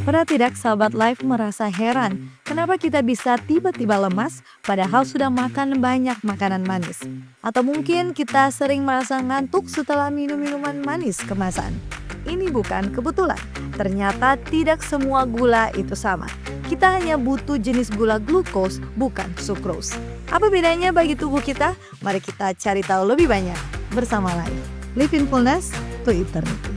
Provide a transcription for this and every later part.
Pernah tidak sahabat live merasa heran kenapa kita bisa tiba-tiba lemas padahal sudah makan banyak makanan manis? Atau mungkin kita sering merasa ngantuk setelah minum minuman manis kemasan? Ini bukan kebetulan. Ternyata tidak semua gula itu sama. Kita hanya butuh jenis gula glukos, bukan sukrose. Apa bedanya bagi tubuh kita? Mari kita cari tahu lebih banyak bersama Live. Live in Fullness to Eternity.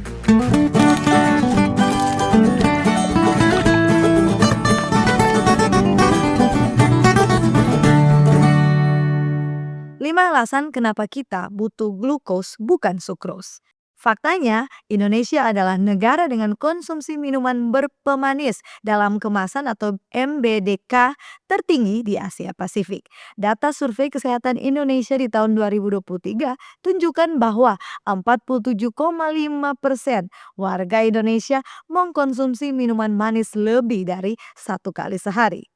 5 alasan kenapa kita butuh glukos bukan sukros. Faktanya, Indonesia adalah negara dengan konsumsi minuman berpemanis dalam kemasan atau MBDK tertinggi di Asia Pasifik. Data Survei Kesehatan Indonesia di tahun 2023 tunjukkan bahwa 47,5% warga Indonesia mengkonsumsi minuman manis lebih dari 1 kali sehari.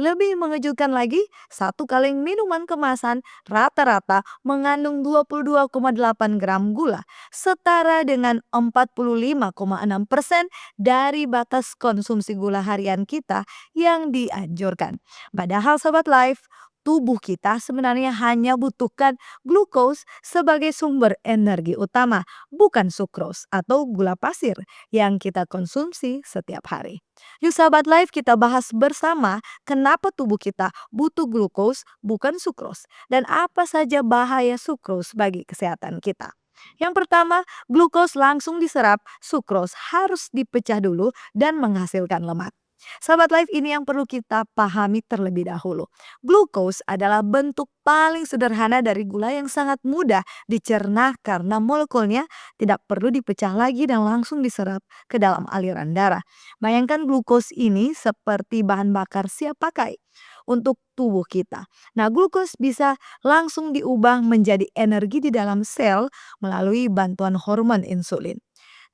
Lebih mengejutkan lagi, 1 kaleng minuman kemasan rata-rata mengandung 22,8 gram gula, setara dengan 45,6% dari batas konsumsi gula harian kita yang dianjurkan. Padahal Sobat Life, tubuh kita sebenarnya hanya butuhkan glukos sebagai sumber energi utama, bukan sukros atau gula pasir yang kita konsumsi setiap hari. Yuk sahabat live kita bahas bersama kenapa tubuh kita butuh glukos bukan sukros dan apa saja bahaya sukros bagi kesehatan kita. Yang pertama, glukos langsung diserap, sukros harus dipecah dulu dan menghasilkan lemak. Sahabat live ini yang perlu kita pahami terlebih dahulu. Glukos adalah bentuk paling sederhana dari gula yang sangat mudah dicerna karena molekulnya tidak perlu dipecah lagi dan langsung diserap ke dalam aliran darah. Bayangkan glukos ini seperti bahan bakar siap pakai untuk tubuh kita. Nah, glukos bisa langsung diubah menjadi energi di dalam sel melalui bantuan hormon insulin.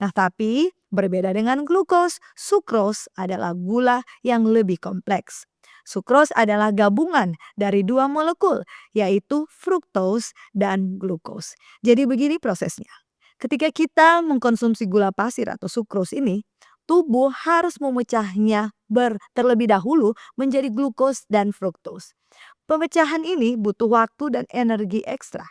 Nah, tapi berbeda dengan glukos, sukros adalah gula yang lebih kompleks. Sukros adalah gabungan dari 2 molekul, yaitu fruktos dan glukos. Jadi begini prosesnya. Ketika kita mengkonsumsi gula pasir atau sukros ini, tubuh harus memecahnya terlebih dahulu menjadi glukos dan fruktos. Pemecahan ini butuh waktu dan energi ekstra.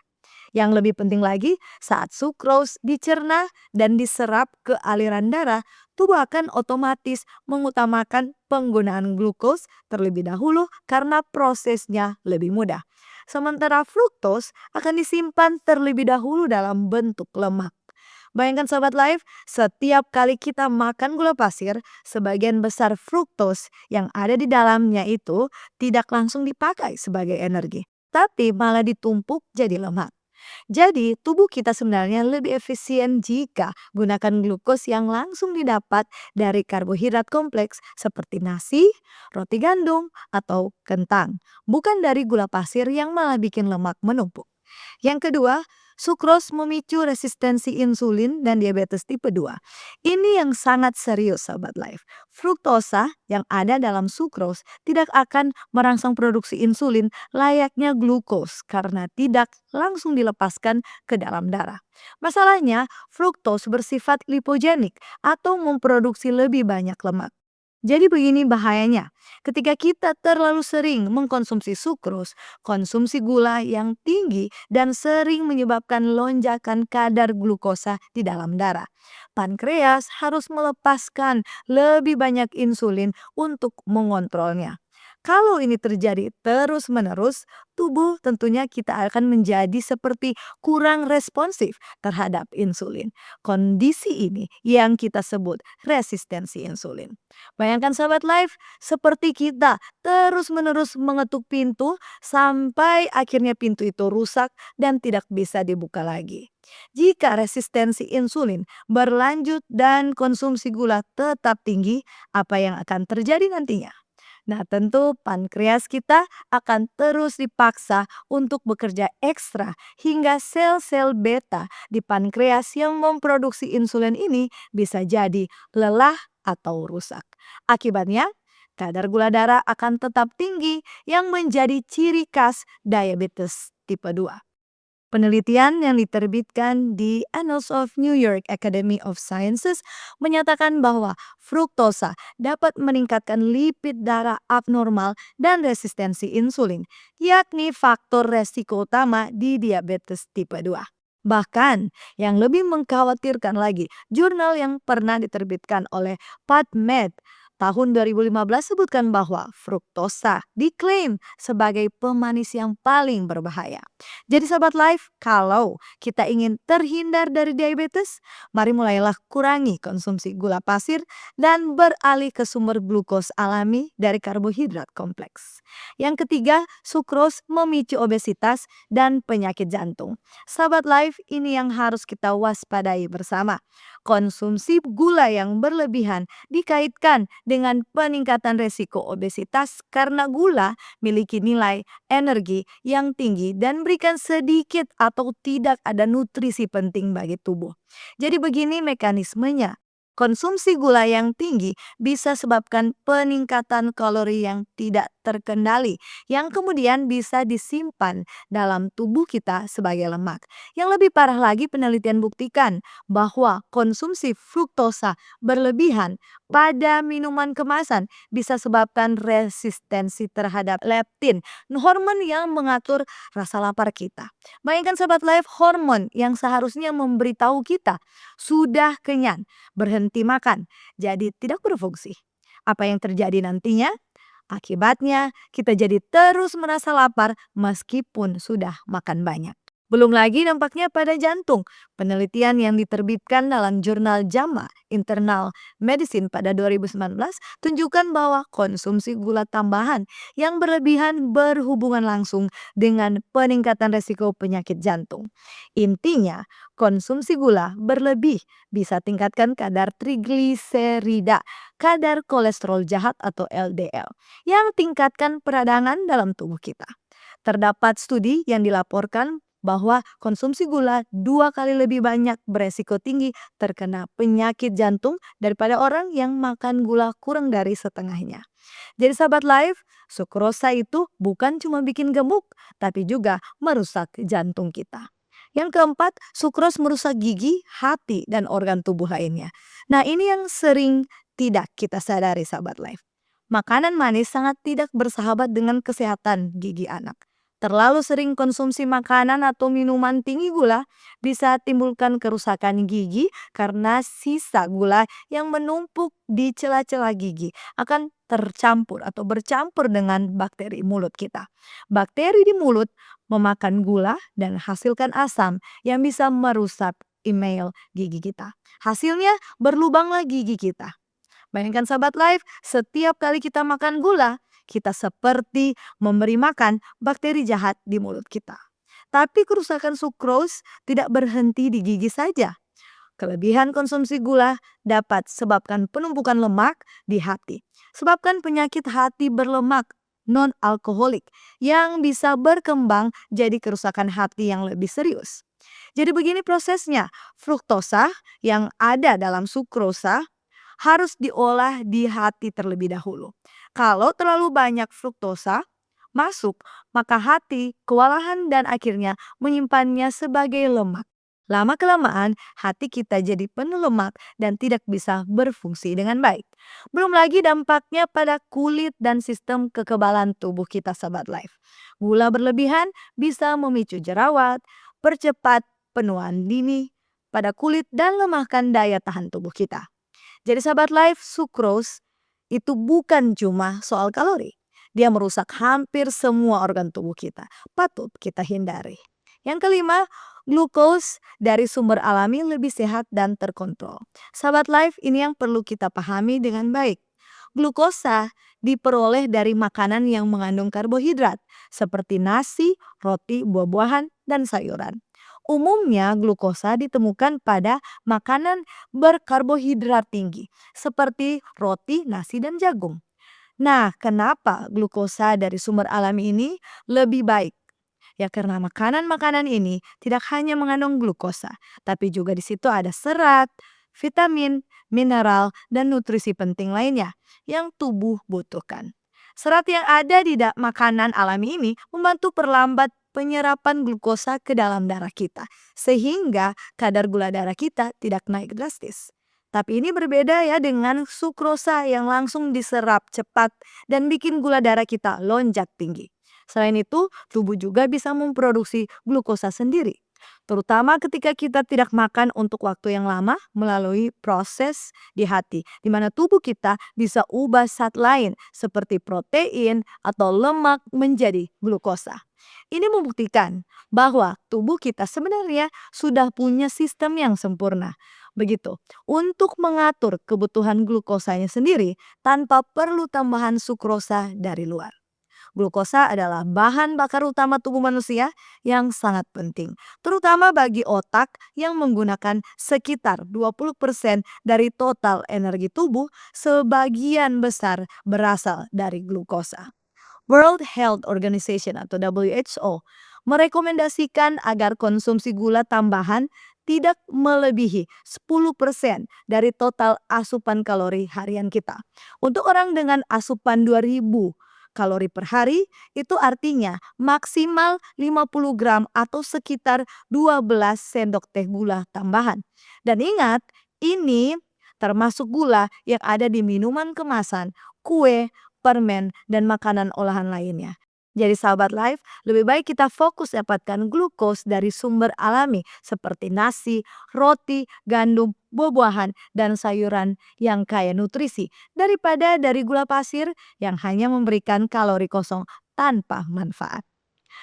Yang lebih penting lagi, saat sukros dicerna dan diserap ke aliran darah, tubuh akan otomatis mengutamakan penggunaan glukos terlebih dahulu karena prosesnya lebih mudah. Sementara fruktos akan disimpan terlebih dahulu dalam bentuk lemak. Bayangkan Sobat Live, setiap kali kita makan gula pasir, sebagian besar fruktos yang ada di dalamnya itu tidak langsung dipakai sebagai energi, tapi malah ditumpuk jadi lemak. Jadi, tubuh kita sebenarnya lebih efisien jika gunakan glukos yang langsung didapat dari karbohidrat kompleks seperti nasi, roti gandum, atau kentang, bukan dari gula pasir yang malah bikin lemak menumpuk. Yang kedua, sukros memicu resistensi insulin dan diabetes tipe 2. Ini yang sangat serius Sobat Life. Fruktosa yang ada dalam sukros tidak akan merangsang produksi insulin layaknya glukos karena tidak langsung dilepaskan ke dalam darah. Masalahnya, fruktos bersifat lipogenik atau memproduksi lebih banyak lemak. Jadi begini bahayanya, ketika kita terlalu sering mengkonsumsi sukros, konsumsi gula yang tinggi dan sering menyebabkan lonjakan kadar glukosa di dalam darah. Pankreas harus melepaskan lebih banyak insulin untuk mengontrolnya. Kalau ini terjadi terus-menerus, tubuh tentunya kita akan menjadi seperti kurang responsif terhadap insulin. Kondisi ini yang kita sebut resistensi insulin. Bayangkan sahabat live, seperti kita terus-menerus mengetuk pintu sampai akhirnya pintu itu rusak dan tidak bisa dibuka lagi. Jika resistensi insulin berlanjut dan konsumsi gula tetap tinggi, apa yang akan terjadi nantinya? Nah, tentu pankreas kita akan terus dipaksa untuk bekerja ekstra hingga sel-sel beta di pankreas yang memproduksi insulin ini bisa jadi lelah atau rusak. Akibatnya, kadar gula darah akan tetap tinggi yang menjadi ciri khas diabetes tipe 2. Penelitian yang diterbitkan di Annals of New York Academy of Sciences menyatakan bahwa fruktosa dapat meningkatkan lipid darah abnormal dan resistensi insulin, yakni faktor resiko utama di diabetes tipe 2. Bahkan, yang lebih mengkhawatirkan lagi, jurnal yang pernah diterbitkan oleh PubMed tahun 2015 sebutkan bahwa fruktosa diklaim sebagai pemanis yang paling berbahaya. Jadi sahabat life, kalau kita ingin terhindar dari diabetes, mari mulailah kurangi konsumsi gula pasir dan beralih ke sumber glukos alami dari karbohidrat kompleks. Yang ketiga, sukros memicu obesitas dan penyakit jantung. Sahabat life, ini yang harus kita waspadai bersama. Konsumsi gula yang berlebihan dikaitkan dengan peningkatan resiko obesitas karena gula memiliki nilai energi yang tinggi dan berikan sedikit atau tidak ada nutrisi penting bagi tubuh. Jadi begini mekanismenya. Konsumsi gula yang tinggi bisa sebabkan peningkatan kalori yang tidak terkendali yang kemudian bisa disimpan dalam tubuh kita sebagai lemak. Yang lebih parah lagi, penelitian buktikan bahwa konsumsi fruktosa berlebihan pada minuman kemasan bisa sebabkan resistensi terhadap leptin, hormon yang mengatur rasa lapar kita. Bayangkan sahabat life, hormon yang seharusnya memberitahu kita sudah kenyang, berhenti makan, jadi tidak berfungsi. Apa yang terjadi nantinya? Akibatnya kita jadi terus merasa lapar meskipun sudah makan banyak. Belum lagi dampaknya pada jantung. Penelitian yang diterbitkan dalam jurnal JAMA Internal Medicine pada 2019 tunjukkan bahwa konsumsi gula tambahan yang berlebihan berhubungan langsung dengan peningkatan resiko penyakit jantung. Intinya, konsumsi gula berlebih bisa tingkatkan kadar trigliserida, kadar kolesterol jahat atau LDL, yang tingkatkan peradangan dalam tubuh kita. Terdapat studi yang dilaporkan bahwa konsumsi gula 2 kali lebih banyak beresiko tinggi terkena penyakit jantung daripada orang yang makan gula kurang dari setengahnya. Jadi sahabat life, sukrosa itu bukan cuma bikin gemuk, tapi juga merusak jantung kita. Yang keempat, sukros merusak gigi, hati, dan organ tubuh lainnya. Nah ini yang sering tidak kita sadari sahabat life. Makanan manis sangat tidak bersahabat dengan kesehatan gigi anak. Terlalu sering konsumsi makanan atau minuman tinggi gula bisa timbulkan kerusakan gigi karena sisa gula yang menumpuk di celah-celah gigi akan tercampur atau bercampur dengan bakteri mulut kita. Bakteri di mulut memakan gula dan hasilkan asam yang bisa merusak email gigi kita. Hasilnya berlubanglah gigi kita. Bayangkan sahabat life, setiap kali kita makan gula, kita seperti memberi makan bakteri jahat di mulut kita. Tapi kerusakan sukros tidak berhenti di gigi saja. Kelebihan konsumsi gula dapat sebabkan penumpukan lemak di hati. Sebabkan penyakit hati berlemak non-alkoholik yang bisa berkembang jadi kerusakan hati yang lebih serius. Jadi begini prosesnya, fruktosa yang ada dalam sukrosa harus diolah di hati terlebih dahulu. Kalau terlalu banyak fruktosa masuk, maka hati kewalahan dan akhirnya menyimpannya sebagai lemak. Lama-kelamaan, hati kita jadi penuh lemak dan tidak bisa berfungsi dengan baik. Belum lagi dampaknya pada kulit dan sistem kekebalan tubuh kita sahabat life. Gula berlebihan bisa memicu jerawat, percepat penuaan dini pada kulit dan lemahkan daya tahan tubuh kita. Jadi sahabat life, sukros itu bukan cuma soal kalori. Dia merusak hampir semua organ tubuh kita. Patut kita hindari. Yang kelima, glukos dari sumber alami lebih sehat dan terkontrol. Sahabat life, ini yang perlu kita pahami dengan baik. Glukosa diperoleh dari makanan yang mengandung karbohidrat seperti nasi, roti, buah-buahan, dan sayuran. Umumnya glukosa ditemukan pada makanan berkarbohidrat tinggi seperti roti, nasi, dan jagung. Nah, kenapa glukosa dari sumber alami ini lebih baik? Ya karena makanan-makanan ini tidak hanya mengandung glukosa, tapi juga di situ ada serat, vitamin, mineral, dan nutrisi penting lainnya yang tubuh butuhkan. Serat yang ada di makanan alami ini membantu perlambat penyerapan glukosa ke dalam darah kita, sehingga kadar gula darah kita tidak naik drastis. Tapi ini berbeda ya dengan sukrosa yang langsung diserap cepat dan bikin gula darah kita lonjak tinggi. Selain itu, tubuh juga bisa memproduksi glukosa sendiri, terutama ketika kita tidak makan untuk waktu yang lama melalui proses di hati, di mana tubuh kita bisa ubah zat lain seperti protein atau lemak menjadi glukosa. Ini membuktikan bahwa tubuh kita sebenarnya sudah punya sistem yang sempurna. Begitu, untuk mengatur kebutuhan glukosanya sendiri tanpa perlu tambahan sukrosa dari luar. Glukosa adalah bahan bakar utama tubuh manusia yang sangat penting, terutama bagi otak yang menggunakan sekitar 20% dari total energi tubuh. Sebagian besar berasal dari glukosa. World Health Organization atau WHO merekomendasikan agar konsumsi gula tambahan tidak melebihi 10% dari total asupan kalori harian kita. Untuk orang dengan asupan 2000 kalori per hari, itu artinya maksimal 50 gram atau sekitar 12 sendok teh gula tambahan. Dan ingat, ini termasuk gula yang ada di minuman kemasan, kue, permen, dan makanan olahan lainnya. Jadi sahabat life, lebih baik kita fokus dapatkan glukos dari sumber alami seperti nasi, roti, gandum, buah-buahan, dan sayuran yang kaya nutrisi daripada dari gula pasir yang hanya memberikan kalori kosong tanpa manfaat.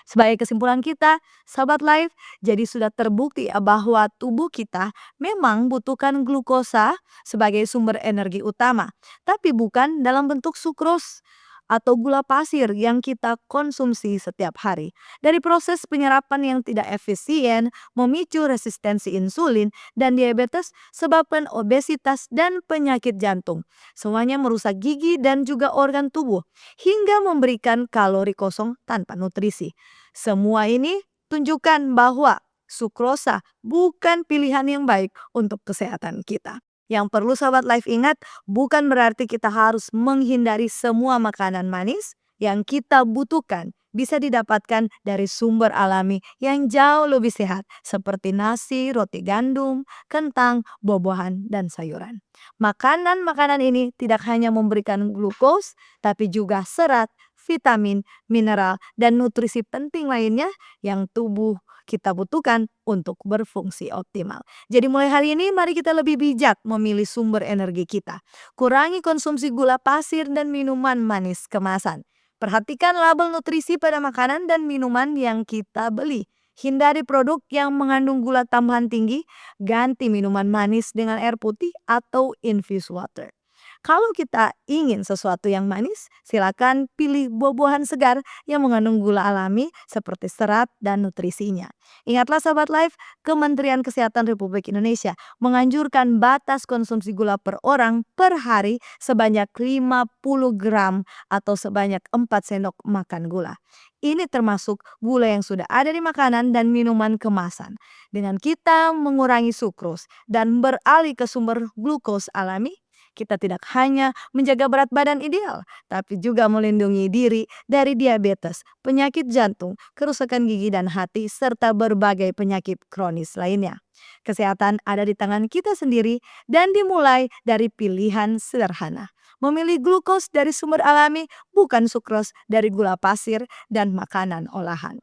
Sebagai kesimpulan kita, sahabat life, jadi sudah terbukti ya bahwa tubuh kita memang butuhkan glukosa sebagai sumber energi utama, tapi bukan dalam bentuk sukros atau gula pasir yang kita konsumsi setiap hari. Dari proses penyerapan yang tidak efisien, memicu resistensi insulin dan diabetes, sebabkan obesitas dan penyakit jantung. Semuanya merusak gigi dan juga organ tubuh, hingga memberikan kalori kosong tanpa nutrisi. Semua ini tunjukkan bahwa sukrosa bukan pilihan yang baik untuk kesehatan kita. Yang perlu sahabat life ingat, bukan berarti kita harus menghindari semua makanan manis. Yang kita butuhkan bisa didapatkan dari sumber alami yang jauh lebih sehat seperti nasi, roti gandum, kentang, buah-buahan, dan sayuran. Makanan-makanan ini tidak hanya memberikan glukos, tapi juga serat, vitamin, mineral, dan nutrisi penting lainnya yang tubuh kita butuhkan untuk berfungsi optimal. Jadi mulai hari ini mari kita lebih bijak memilih sumber energi kita. Kurangi konsumsi gula pasir dan minuman manis kemasan. Perhatikan label nutrisi pada makanan dan minuman yang kita beli. Hindari produk yang mengandung gula tambahan tinggi, ganti minuman manis dengan air putih atau infused water. Kalau kita ingin sesuatu yang manis, silakan pilih buah-buahan segar yang mengandung gula alami seperti serat dan nutrisinya. Ingatlah sahabat life, Kementerian Kesehatan Republik Indonesia menganjurkan batas konsumsi gula per orang per hari sebanyak 50 gram atau sebanyak 4 sendok makan gula. Ini termasuk gula yang sudah ada di makanan dan minuman kemasan. Dengan kita mengurangi sukros dan beralih ke sumber glukos alami, kita tidak hanya menjaga berat badan ideal, tapi juga melindungi diri dari diabetes, penyakit jantung, kerusakan gigi dan hati, serta berbagai penyakit kronis lainnya. Kesehatan ada di tangan kita sendiri dan dimulai dari pilihan sederhana. Memilih glukos dari sumber alami, bukan sukros dari gula pasir dan makanan olahan.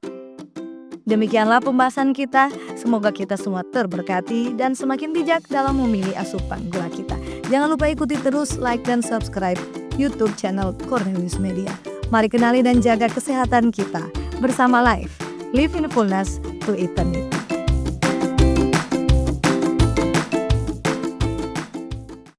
Demikianlah pembahasan kita. Semoga kita semua terberkati dan semakin bijak dalam memilih asupan gula kita. Jangan lupa ikuti terus, like dan subscribe YouTube channel Cornelius Media. Mari kenali dan jaga kesehatan kita bersama Life. Live in fullness to eternity.